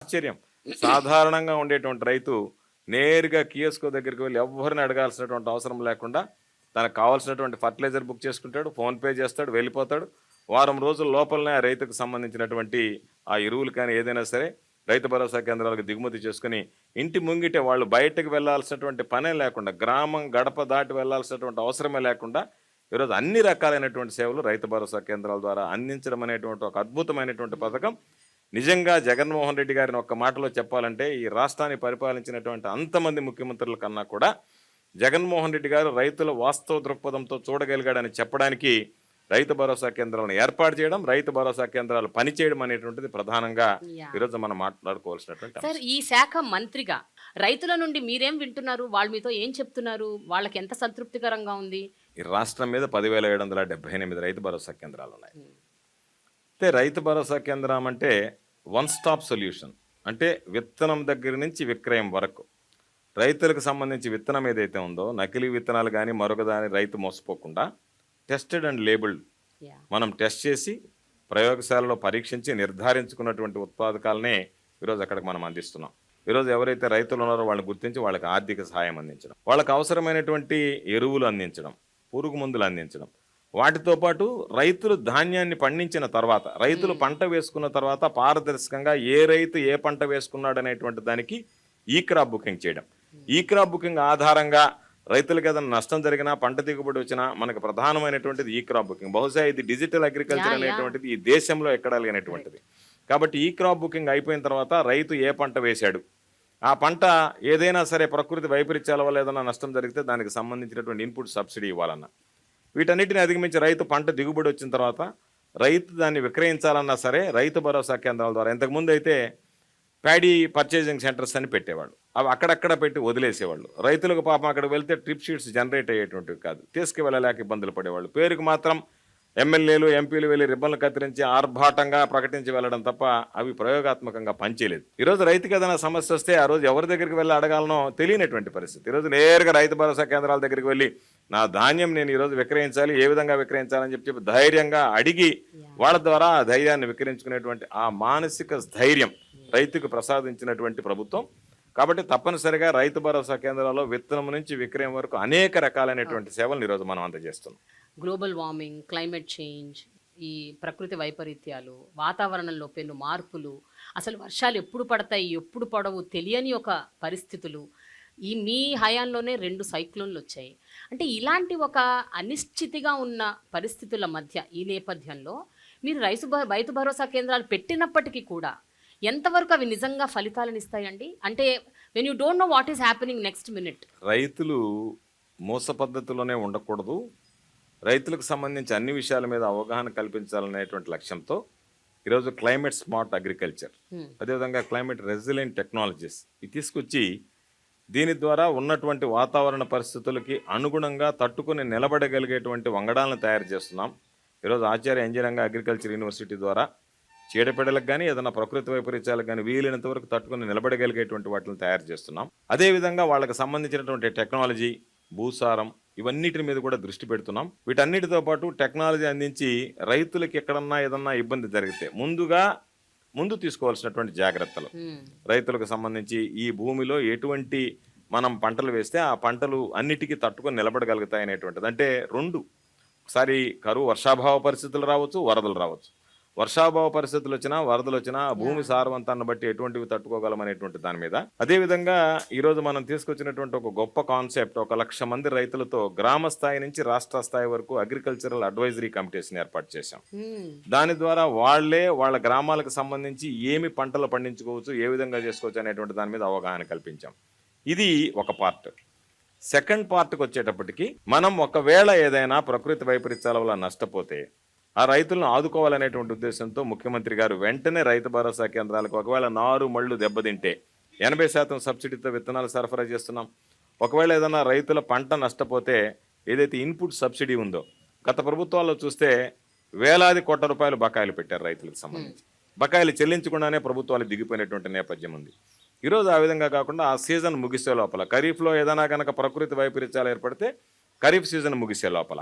ఆశ్చర్యం. సాధారణంగా ఉండేటువంటి రైతు నేరుగా కియోస్కో దగ్గరికి వెళ్ళి ఎవ్వరిని అడగాల్సినటువంటి అవసరం లేకుండా తనకు కావాల్సినటువంటి ఫర్టిలైజర్ బుక్ చేసుకుంటాడు, ఫోన్‌పే చేస్తాడు, వెళ్ళిపోతాడు. వారం రోజుల లోపలనే ఆ రైతుకు సంబంధించినటువంటి ఆ ఎరువులు కానీ ఏదైనా సరే రైతు భరోసా కేంద్రాలకు దిగుమతి చేసుకొని ఇంటి ముంగిటే వాళ్ళు బయటకు వెళ్ళాల్సినటువంటి పనే లేకుండా, గ్రామం గడప దాటి వెళ్ళాల్సినటువంటి అవసరమే లేకుండా ఈరోజు అన్ని రకాలైనటువంటి సేవలు రైతు భరోసా కేంద్రాల ద్వారా అందించడం అనేటువంటి ఒక అద్భుతమైనటువంటి పథకం. నిజంగా జగన్మోహన్ రెడ్డి గారిని ఒక్క మాటలో చెప్పాలంటే ఈ రాష్ట్రాన్ని పరిపాలించినటువంటి అంతమంది ముఖ్యమంత్రుల కన్నా కూడా జగన్మోహన్ రెడ్డి గారు రైతుల వాస్తవ దృక్పథంతో చూడగలిగాడని చెప్పడానికి రైతు భరోసా కేంద్రాలను ఏర్పాటు చేయడం, రైతు భరోసా కేంద్రాలు పనిచేయడం అనేటువంటిది ప్రధానంగా ఈరోజు మనం మాట్లాడుకోవాల్సినటువంటి సార్, ఈ శాఖ మంత్రిగా రైతుల నుండి మీరేం వింటున్నారు? వాళ్ళు మీతో ఏం చెప్తున్నారు? వాళ్ళకి ఎంత సంతృప్తికరంగా ఉంది? ఈ రాష్ట్రం మీద 10,778 రైతు భరోసా కేంద్రాలు ఉన్నాయి. అయితే రైతు భరోసా కేంద్రం అంటే వన్ స్టాప్ సొల్యూషన్. అంటే విత్తనం దగ్గర నుంచి విక్రయం వరకు రైతులకు సంబంధించి విత్తనం ఏదైతే ఉందో నకిలీ విత్తనాలు కానీ మరొకదాని రైతు మోసపోకుండా టెస్టెడ్ అండ్ లేబుల్డ్ మనం టెస్ట్ చేసి ప్రయోగశాలలో పరీక్షించి నిర్ధారించుకున్నటువంటి ఉత్పాదకాలనే ఈరోజు అక్కడికి మనం అందిస్తున్నాం. ఈరోజు ఎవరైతే రైతులు ఉన్నారో వాళ్ళని గుర్తించి వాళ్ళకి ఆర్థిక సహాయం అందించడం, వాళ్ళకి అవసరమైనటువంటి ఎరువులు అందించడం, పురుగు మందులు అందించడం, వాటితో పాటు రైతులు ధాన్యాన్ని పండించిన తర్వాత రైతులు పంట వేసుకున్న తర్వాత పారదర్శకంగా ఏ రైతు ఏ పంట వేసుకున్నాడు అనేటువంటి దానికి ఈ క్రాప్ బుకింగ్ చేయడం. ఈ క్రాప్ బుకింగ్ ఆధారంగా రైతులకు ఏదైనా నష్టం జరిగినా పంట దిగుబడి వచ్చినా మనకు ప్రధానమైనటువంటిది ఈ క్రాప్ బుకింగ్. బహుశా ఇది డిజిటల్ అగ్రికల్చర్ అనేటువంటిది ఈ దేశంలో ఎక్కడా లేనటువంటిది. కాబట్టి ఈ క్రాప్ బుకింగ్ అయిపోయిన తర్వాత రైతు ఏ పంట వేశాడు, ఆ పంట ఏదైనా సరే ప్రకృతి వైపరీత్యాల వల్ల ఏదైనా నష్టం జరిగితే దానికి సంబంధించినటువంటి ఇన్పుట్ సబ్సిడీ ఇవ్వాలన్నా, వీటన్నిటిని అధిగమించి రైతు పంట దిగుబడి వచ్చిన తర్వాత రైతు దాన్ని విక్రయించాలన్నా సరే రైతు భరోసా కేంద్రాల ద్వారా, ఇంతకుముందు అయితే ప్యాడీ పర్చేజింగ్ సెంటర్స్ అని పెట్టేవాళ్ళు, అవి అక్కడక్కడ పెట్టి వదిలేసేవాళ్ళు. రైతులకు పాపం అక్కడికి వెళ్తే ట్రిప్ షీట్స్ జనరేట్ అయ్యేటువంటివి కాదు, తీసుకువెళ్ళలేక ఇబ్బందులు పడేవాళ్ళు. పేరుకు మాత్రం ఎమ్మెల్యేలు ఎంపీలు వెళ్ళి రిబ్బన్లు కత్తిరించి ఆర్భాటంగా ప్రకటించి వెళ్ళడం తప్ప అవి ప్రయోగాత్మకంగా పనిచేయలేదు. ఈరోజు రైతుకి ఏదైనా సమస్య వస్తే ఆ రోజు ఎవరి దగ్గరికి వెళ్ళి అడగాలనో తెలియనటువంటి పరిస్థితి. ఈరోజు నేరుగా రైతు భరోసా కేంద్రాల దగ్గరికి వెళ్ళి నా ధాన్యం నేను ఈరోజు విక్రయించాలి, ఏ విధంగా విక్రయించాలని చెప్పి ధైర్యంగా అడిగి వాళ్ళ ద్వారా ఆ ధైర్యాన్ని విక్రయించుకునేటువంటి ఆ మానసిక ధైర్యం రైతుకు ప్రసాదించినటువంటి ప్రభుత్వం. కాబట్టి తప్పనిసరిగా రైతు భరోసా కేంద్రాల్లో విత్తనం నుంచి విక్రయం వరకు అనేక రకాలైనటువంటి సేవలను ఈరోజు మనం అందజేస్తున్నాం. గ్లోబల్ వార్మింగ్, క్లైమేట్ చేంజ్, ఈ ప్రకృతి వైపరీత్యాలు, వాతావరణంలో పెను మార్పులు, అసలు వర్షాలు ఎప్పుడు పడతాయి ఎప్పుడు పడవు తెలియని ఒక పరిస్థితులు, ఈ మీ హయాంలోనే 2 సైక్లోన్లు వచ్చాయి. అంటే ఇలాంటి ఒక అనిశ్చితిగా ఉన్న పరిస్థితుల మధ్య ఈ నేపథ్యంలో మీరు రైతు భరోసా కేంద్రాలు పెట్టినప్పటికీ కూడా ఎంతవరకు అవి నిజంగా ఫలితాలను ఇస్తాయండి? అంటే when you don't know what is happening next minute. రైతులు మోస పద్ధతిలోనే ఉండకూడదు, రైతులకు సంబంధించి అన్ని విషయాల మీద అవగాహన కల్పించాలనేటువంటి లక్ష్యంతో ఈరోజు క్లైమేట్ స్మార్ట్ అగ్రికల్చర్, అదేవిధంగా క్లైమేట్ రెసిలియంట్ టెక్నాలజీస్ ఇది తీసుకొచ్చి దీని ద్వారా ఉన్నటువంటి వాతావరణ పరిస్థితులకి అనుగుణంగా తట్టుకుని నిలబడగలిగేటువంటి వంగడాలను తయారు చేస్తున్నాం. ఈరోజు ఆచార్య ఇంజనీరింగ్ అగ్రికల్చర్ యూనివర్సిటీ ద్వారా చీడపీడలకు కానీ ఏదైనా ప్రకృతి వైపరీత్యాలకు కానీ వీలైనంత వరకు తట్టుకుని నిలబడగలిగేటువంటి వాటిని తయారు చేస్తున్నాం. అదేవిధంగా వాళ్ళకి సంబంధించినటువంటి టెక్నాలజీ, భూసారం ఇవన్నిటి మీద కూడా దృష్టి పెడుతున్నాం. వీటన్నిటితో పాటు టెక్నాలజీ అందించి రైతులకి ఎక్కడన్నా ఏదన్నా ఇబ్బంది జరిగితే ముందు తీసుకోవాల్సినటువంటి జాగ్రత్తలు, రైతులకు సంబంధించి ఈ భూమిలో ఎటువంటి మనం పంటలు వేస్తే ఆ పంటలు అన్నిటికీ తట్టుకొని నిలబడగలుగుతాయి అనేటువంటిది. అంటే 2 ఒకసారి కరువు వర్షాభావ పరిస్థితులు రావచ్చు, వరదలు రావచ్చు. వర్షాభావ పరిస్థితులు వచ్చినా వరదలు వచ్చినా భూమి సారవంతాన్ని బట్టి ఎటువంటివి తట్టుకోగలమనేటువంటి దాని మీద. అదేవిధంగా ఈరోజు మనం తీసుకొచ్చినటువంటి ఒక గొప్ప కాన్సెప్ట్, 1,00,000 మంది రైతులతో గ్రామ స్థాయి నుంచి రాష్ట్ర స్థాయి వరకు అగ్రికల్చరల్ అడ్వైజరీ కమిటీస్ని ఏర్పాటు చేశాం. దాని ద్వారా వాళ్ళ గ్రామాలకు సంబంధించి ఏమి పంటలు పండించుకోవచ్చు, ఏ విధంగా చేసుకోవచ్చు అనేటువంటి దాని మీద అవగాహన కల్పించాం. ఇది ఒక పార్ట్. సెకండ్ పార్ట్కి వచ్చేటప్పటికి మనం ఒకవేళ ఏదైనా ప్రకృతి వైపరీత్యాల వల్ల నష్టపోతే ఆ రైతులను ఆదుకోవాలనేటువంటి ఉద్దేశంతో ముఖ్యమంత్రి గారు వెంటనే రైతు భరోసా కేంద్రాలకు ఒకవేళ నారు మళ్ళు దెబ్బతింటే 80% సబ్సిడీతో విత్తనాలు సరఫరా చేస్తున్నాం. ఒకవేళ ఏదైనా రైతుల పంట నష్టపోతే ఏదైతే ఇన్పుట్ సబ్సిడీ ఉందో గత ప్రభుత్వాల్లో చూస్తే వేలాది కోట్ల రూపాయలు బకాయిలు పెట్టారు రైతులకు సంబంధించి. బకాయిలు చెల్లించకుండానే ప్రభుత్వాలు దిగిపోయినటువంటి నేపథ్యం ఉంది. ఈరోజు ఆ విధంగా కాకుండా ఆ సీజన్ ముగిసే లోపల, ఖరీఫ్లో ఏదైనా కనుక ప్రకృతి వైపరీత్యాలు ఏర్పడితే ఖరీఫ్ సీజన్ ముగిసే లోపల,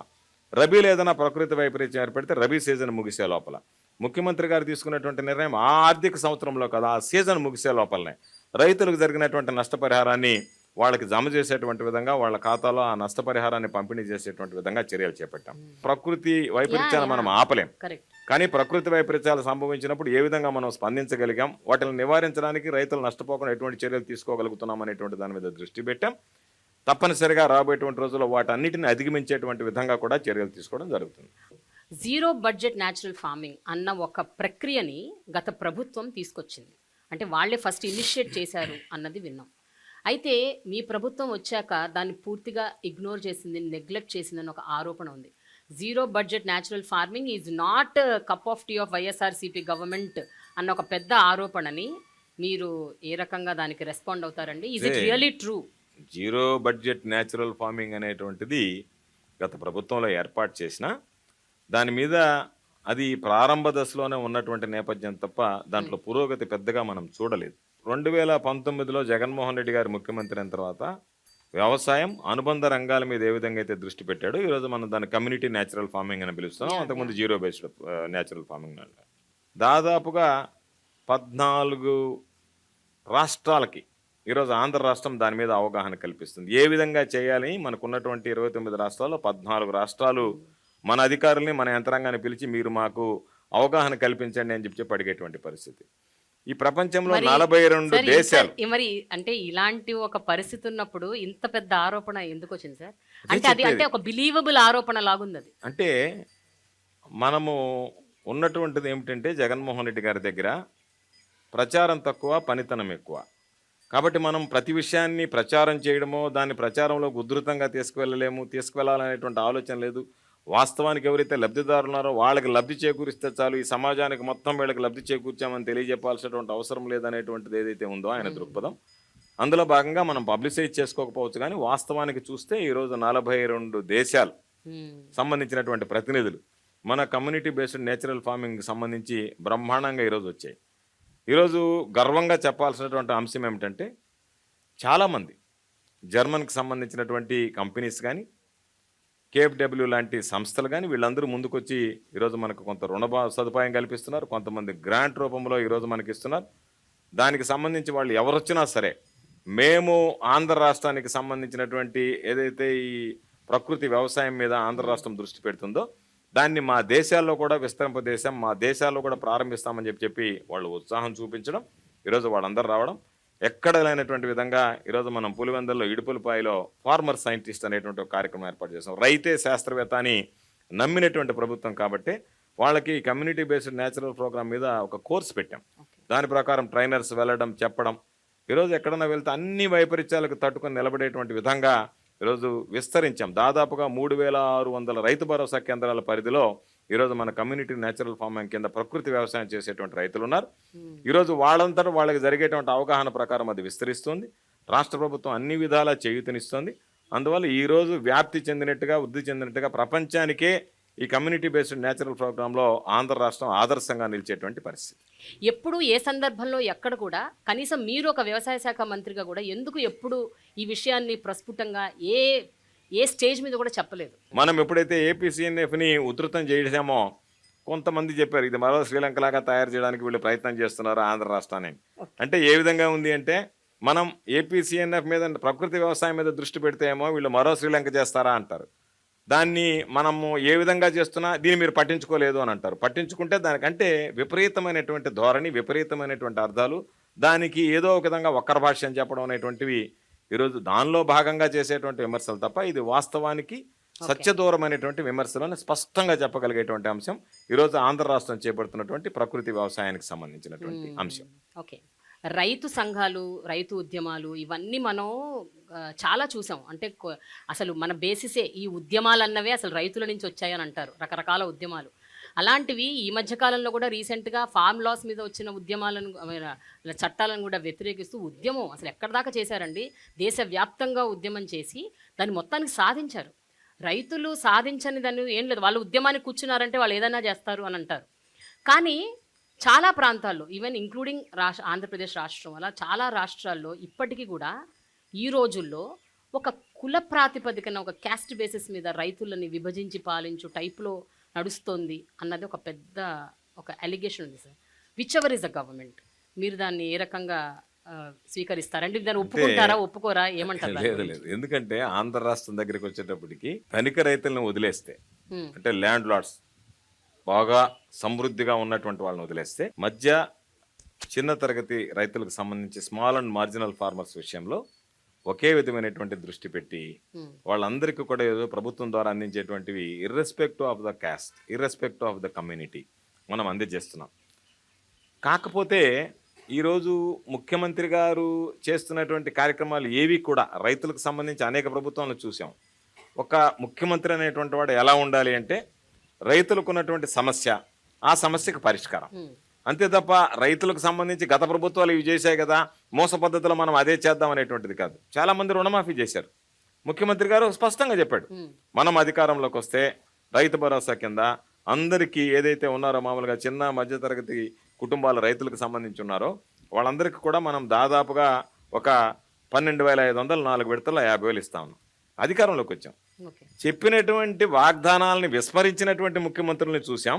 రబీలో ఏదైనా ప్రకృతి వైపరీత్యం ఏర్పడితే రబీ సీజన్ ముగిసే లోపల, ముఖ్యమంత్రి గారు తీసుకున్నటువంటి నిర్ణయం ఆ ఆర్థిక సంవత్సరంలో కదా, ఆ సీజన్ ముగిసే లోపలనే రైతులకు జరిగినటువంటి నష్టపరిహారాన్ని వాళ్ళకి జమ చేసేటువంటి విధంగా వాళ్ళ ఖాతాలో ఆ నష్టపరిహారాన్ని పంపిణీ చేసేటువంటి విధంగా చర్యలు చేపట్టాం. ప్రకృతి వైపరీత్యాలు మనం ఆపలేం, కరెక్ట్. కానీ ప్రకృతి వైపరీత్యాలు సంభవించినప్పుడు ఏ విధంగా మనం స్పందించగలిగాం, వాటిని నివారించడానికి రైతులు నష్టపోకుండా ఎటువంటి చర్యలు తీసుకోగలుగుతున్నాం అనేటువంటి దాని మీద దృష్టి పెట్టాం. తప్పనిసరిగా రాబోయేటువంటి రోజుల్లో వాటన్నిటిని అధిగమించేటువంటి విధంగా కూడా చర్యలు తీసుకోవడం జరుగుతుంది. జీరో బడ్జెట్ న్యాచురల్ ఫార్మింగ్ అన్న ఒక ప్రక్రియని గత ప్రభుత్వం తీసుకొచ్చింది. అంటే వాళ్ళే ఫస్ట్ ఇనిషియేట్ చేశారు అన్నది విన్నాం. అయితే మీ ప్రభుత్వం వచ్చాక దాన్ని పూర్తిగా ఇగ్నోర్ చేసింది, నెగ్లెక్ట్ చేసిందని ఒక ఆరోపణ ఉంది. Zero budget natural farming is not cup of tea of YSRCP government అన్న ఒక పెద్ద ఆరోపణని మీరు ఏ రకంగా దానికి రెస్పాండ్ అవుతారండి? Is it really true? Zero budget natural farming అనేటువంటిది గత ప్రభుత్వంలో ఏర్పాటు చేసిన దాని మీద అది ప్రారంభ దశలోనే ఉన్నటువంటి నేపథ్యం తప్ప దాంట్లో పురోగతి పెద్దగా మనం చూడలేదు. 2019లో జగన్మోహన్ రెడ్డి గారు ముఖ్యమంత్రి అయిన తర్వాత వ్యవసాయం అనుబంధ రంగాల మీద ఏ విధంగా అయితే దృష్టి పెట్టాడో ఈరోజు మనం దాన్ని కమ్యూనిటీ న్యాచురల్ ఫార్మింగ్ అని పిలుస్తున్నాం. అంతకుముందు జీరో బేస్డ్ న్యాచురల్ ఫార్మింగ్ అంటారు. దాదాపుగా 14 రాష్ట్రాలకి ఈరోజు ఆంధ్ర రాష్ట్రం దాని మీద అవగాహన కల్పిస్తుంది. ఏ విధంగా చేయాలని మనకున్నటువంటి 29 రాష్ట్రాల్లో 14 రాష్ట్రాలు మన అధికారుల్ని మన యంత్రాంగాన్ని పిలిచి మీరు మాకు అవగాహన కల్పించండి అని చెప్పి అడిగేటువంటి పరిస్థితి. ఈ ప్రపంచంలో 42 దేశాలు. మరి అంటే ఇలాంటి ఒక పరిస్థితి ఉన్నప్పుడు ఇంత పెద్ద ఆరోపణ ఎందుకు వచ్చింది సార్? అంటే అది అంటే ఒక బిలీవబుల్ ఆరోపణ లాగుంది అది. అంటే మనము ఉన్నటువంటిది ఏమిటంటే జగన్మోహన్ రెడ్డి గారి దగ్గర ప్రచారం తక్కువ, పనితనం ఎక్కువ. కాబట్టి మనం ప్రతి విషయాన్ని ప్రచారం చేయడమో దాన్ని ప్రచారంలో ఉధృతంగా తీసుకువెళ్ళాలనేటువంటి ఆలోచన లేదు. వాస్తవానికి ఎవరైతే లబ్ధిదారులు ఉన్నారో వాళ్ళకి లబ్ధి చేకూరిస్తే చాలు, ఈ సమాజానికి మొత్తం వీళ్ళకి లబ్ధి చేకూర్చామని తెలియజెప్పాల్సినటువంటి అవసరం లేదనేటువంటిది ఏదైతే ఉందో ఆయన దృక్పథం. అందులో భాగంగా మనం పబ్లిసైజ్ చేసుకోకపోవచ్చు, కానీ వాస్తవానికి చూస్తే ఈరోజు 42 దేశాలు సంబంధించినటువంటి ప్రతినిధులు మన కమ్యూనిటీ బేస్డ్ నేచురల్ ఫార్మింగ్కి సంబంధించి బ్రహ్మాండంగా ఈరోజు వచ్చాయి. ఈరోజు గర్వంగా చెప్పాల్సినటువంటి అంశం ఏమిటంటే చాలామంది జర్మన్కి సంబంధించినటువంటి కంపెనీస్ కానీ KFW లాంటి సంస్థలు కానీ వీళ్ళందరూ ముందుకొచ్చి ఈరోజు మనకు కొంత రుణ సదుపాయం కల్పిస్తున్నారు, కొంతమంది గ్రాంట్ రూపంలో ఈరోజు మనకి ఇస్తున్నారు. దానికి సంబంధించి వాళ్ళు ఎవరొచ్చినా సరే మేము ఆంధ్ర రాష్ట్రానికి సంబంధించినటువంటి ఏదైతే ఈ ప్రకృతి వ్యవసాయం మీద ఆంధ్ర రాష్ట్రం దృష్టి పెడుతుందో దాన్ని మా దేశాల్లో కూడా విస్తరింపదేశం, మా దేశాల్లో కూడా ప్రారంభిస్తామని చెప్పి వాళ్ళు ఉత్సాహం చూపించడం, ఈరోజు వాళ్ళందరూ రావడం ఎక్కడ లేనటువంటి విధంగా ఈరోజు మనం పులివెందుల్లో ఇడుపులపాయలో ఫార్మర్ సైంటిస్ట్ అనేటువంటి ఒక కార్యక్రమం ఏర్పాటు చేసాం. రైతే శాస్త్రవేత్త అని నమ్మినటువంటి ప్రభుత్వం కాబట్టి వాళ్ళకి కమ్యూనిటీ బేస్డ్ న్యాచురల్ ప్రోగ్రామ్ మీద ఒక కోర్స్ పెట్టాం. దాని ప్రకారం ట్రైనర్స్ వెళ్ళడం, చెప్పడం, ఈరోజు ఎక్కడన్నా వెళ్తే అన్ని వైపరీత్యాలకు తట్టుకొని నిలబడేటువంటి విధంగా ఈరోజు విస్తరించాం. దాదాపుగా 3600 రైతు భరోసా కేంద్రాల పరిధిలో ఈరోజు మన కమ్యూనిటీ న్యాచురల్ ఫార్మింగ్ కింద ప్రకృతి వ్యవసాయం చేసేటువంటి రైతులు ఉన్నారు. ఈరోజు వాళ్ళంతటా వాళ్ళకి జరిగేటువంటి అవగాహన ప్రకారం అది విస్తరిస్తుంది. రాష్ట్ర ప్రభుత్వం అన్ని విధాలా చేయూతనిస్తుంది. అందువల్ల ఈరోజు వ్యాప్తి చెందినట్టుగా, వృద్ధి చెందినట్టుగా ప్రపంచానికే ఈ కమ్యూనిటీ బేస్డ్ న్యాచురల్ ప్రోగ్రాంలో ఆంధ్ర రాష్ట్రం ఆదర్శంగా నిలిచేటువంటి పరిస్థితి. ఎప్పుడు ఏ సందర్భంలో ఎక్కడ కూడా కనీసం మీరు ఒక వ్యవసాయ శాఖ మంత్రిగా కూడా ఎందుకు ఎప్పుడు ఈ విషయాన్ని ప్రస్ఫుటంగా ఏ స్టేజ్ మీద కూడా చెప్పలేదు? మనం ఎప్పుడైతే APCNFని ఉధృతం చేసామో కొంతమంది చెప్పారు ఇది మరో శ్రీలంక లాగా తయారు చేయడానికి వీళ్ళు ప్రయత్నం చేస్తున్నారు ఆంధ్ర రాష్ట్రాన్ని. అంటే ఏ విధంగా ఉంది అంటే మనం APCNF మీద ప్రకృతి వ్యవసాయం మీద దృష్టి పెడితే ఏమో వీళ్ళు మరో శ్రీలంక చేస్తారా అంటారు. దాన్ని మనము ఏ విధంగా చేస్తున్నా దీన్ని మీరు పట్టించుకోలేదు అని అంటారు. పట్టించుకుంటే దానికంటే విపరీతమైనటువంటి ధోరణి, విపరీతమైనటువంటి అర్థాలు, దానికి ఏదో ఒక విధంగా వక్ర భాష్యం చెప్పడం అనేటువంటివి ఈరోజు దానిలో భాగంగా చేసేటువంటి విమర్శలు తప్ప ఇది వాస్తవానికి సత్యదూరమైనటువంటి విమర్శలను స్పష్టంగా చెప్పగలిగేటువంటి అంశం ఈరోజు ఆంధ్ర రాష్ట్రం చేపడుతున్నటువంటి ప్రకృతి వ్యవసాయానికి సంబంధించినటువంటి అంశం. ఓకే, రైతు సంఘాలు, రైతు ఉద్యమాలు ఇవన్నీ మనం చాలా చూసాం. అంటే అసలు మన బేసిసే ఈ ఉద్యమాలు అన్నవే అసలు రైతుల నుంచి వచ్చాయని అంటారు, రకరకాల ఉద్యమాలు. అలాంటివి ఈ మధ్యకాలంలో కూడా రీసెంట్గా ఫార్మ్ లాస్ మీద వచ్చిన ఉద్యమాలను, చట్టాలను కూడా వ్యతిరేకిస్తూ ఉద్యమం అసలు ఎక్కడి దాకా చేశారండి? దేశవ్యాప్తంగా ఉద్యమం చేసి దాన్ని మొత్తానికి సాధించారు. రైతులు సాధించని దాన్ని ఏం లేదు, వాళ్ళు ఉద్యమానికి కూర్చున్నారంటే వాళ్ళు ఏదైనా చేస్తారు అని అంటారు. కానీ చాలా ప్రాంతాల్లో ఈవెన్ ఇంక్లూడింగ్ ఆంధ్రప్రదేశ్ రాష్ట్రం అలా చాలా రాష్ట్రాల్లో ఇప్పటికీ కూడా ఈ రోజుల్లో ఒక కుల ప్రాతిపదికన, ఒక క్యాస్ట్ బేసిస్ మీద రైతులని విభజించి పాలించు టైప్లో నడుస్తోంది అన్నది ఒక పెద్ద ఒక అలిగేషన్ ఉంది sir. Which ever is the government, మీరు దాన్ని ఏ రకంగా స్వీకరిస్తారంటే దాన్ని ఒప్పుకుంటారా ఒప్పుకోరా ఏమంటారు దాని లేదు గురించి? లేదు, ఎందుకంటే ఆంధ్ర రాష్ట్రం దగ్గరికి వచ్చేటప్పటికి ధనిక రైతులను వదిలేస్తే, Hmm. అంటే ల్యాండ్ లార్డ్స్ బాగా సమృద్ధిగా ఉన్నటువంటి వాళ్ళని వదిలేస్తే, మధ్య చిన్న తరగతి రైతులకు సంబంధించి స్మాల్ అండ్ మార్జినల్ ఫార్మర్స్ విషయంలో ఒకే విధమైనటువంటి దృష్టి పెట్టి వాళ్ళందరికీ కూడా ఏదో ప్రభుత్వం ద్వారా అందించేటువంటివి irrespective of the caste, irrespective of the community మనం అందజేస్తున్నాం. కాకపోతే ఈరోజు ముఖ్యమంత్రి గారు చేస్తున్నటువంటి కార్యక్రమాలు ఏవి కూడా రైతులకు సంబంధించి అనేక ప్రభుత్వాలను చూసాం. ఒక ముఖ్యమంత్రి అనేటువంటి వాడు ఎలా ఉండాలి అంటే రైతులకు ఉన్నటువంటి సమస్య, ఆ సమస్యకు పరిష్కారం, అంతే తప్ప రైతులకు సంబంధించి గత ప్రభుత్వాలు ఇవి చేశాయి కదా మోస పద్ధతిలో మనం అదే చేద్దాం అనేటువంటిది కాదు. చాలా మంది రుణమాఫీ చేశారు. ముఖ్యమంత్రి గారు స్పష్టంగా చెప్పాడు, మనం అధికారంలోకి వస్తే రైతు భరోసా కింద అందరికీ ఏదైతే ఉన్నారో మామూలుగా చిన్న మధ్యతరగతి కుటుంబాల రైతులకు సంబంధించి ఉన్నారో వాళ్ళందరికీ కూడా మనం దాదాపుగా ఒక 12,500 4 విడతల్లో 50,000 ఇస్తా ఉన్నాం. అధికారంలోకి వచ్చాం. ఓకే. చెప్పినటువంటి వాగ్దానాలని విస్మరించినటువంటి ముఖ్యమంత్రుల్ని చూసాం.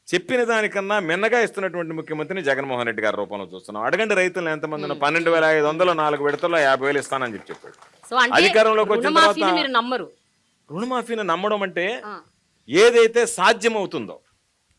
చెప్పిన దానికన్నా మిన్నగా ఇస్తున్నటువంటి ముఖ్యమంత్రిని జగన్మోహన్ రెడ్డి గారి రూపంలో చూస్తున్నాం. అడగండి రైతులను ఎంతమంది 12,500 4 విడతల్లో 50,000 ఇస్తానని చెప్పాడు. సో అంటే అధికారంలోకి వచ్చిన రుణమాఫీని తర్వాత మీరు నమ్మరు? రుణమాఫీని నమ్మడం అంటే ఆ. ఏదైతే సాధ్యమవుతుందో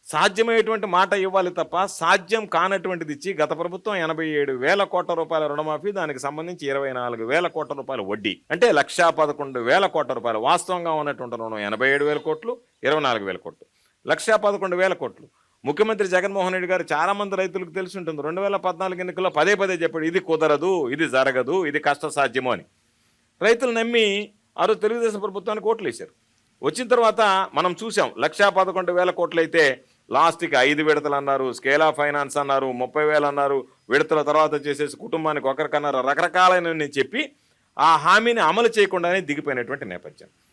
సాధ్యమయ్యేటువంటి మాట ఇవ్వాలి తప్ప సాధ్యం కానటువంటిది ఇచ్చి గత ప్రభుత్వం 87,000 కోట్ల రూపాయల రుణమాఫీ, దానికి సంబంధించి 24,000 కోట్ల రూపాయల వడ్డీ, అంటే 1,11,000 కోట్ల రూపాయలు. వాస్తవంగా ఉన్నటువంటి రుణం 87,000 కోట్లు, 24,000 కోట్లు, 1,11,000 కోట్లు. ముఖ్యమంత్రి జగన్మోహన్ రెడ్డి గారు చాలా మంది రైతులకు తెలిసి ఉంటుంది, 2014 ఎన్నికల్లో పదే చెప్పాడు ఇది కుదరదు, ఇది జరగదు, ఇది కష్టసాధ్యము అని. రైతులు నమ్మి ఆ రోజు తెలుగుదేశం ప్రభుత్వానికి ఓట్లు వేశారు. వచ్చిన తర్వాత మనం చూసాం 1,11,000 కోట్లు అయితే లాస్ట్కి 5 విడతలు అన్నారు, స్కేల్ ఆఫ్ ఫైనాన్స్ అన్నారు, 30,000 అన్నారు, విడతల తర్వాత చేసేసి కుటుంబానికి ఒకరికన్నారు, రకరకాలైన చెప్పి ఆ హామీని అమలు చేయకుండానే దిగిపోయినటువంటి నేపథ్యం.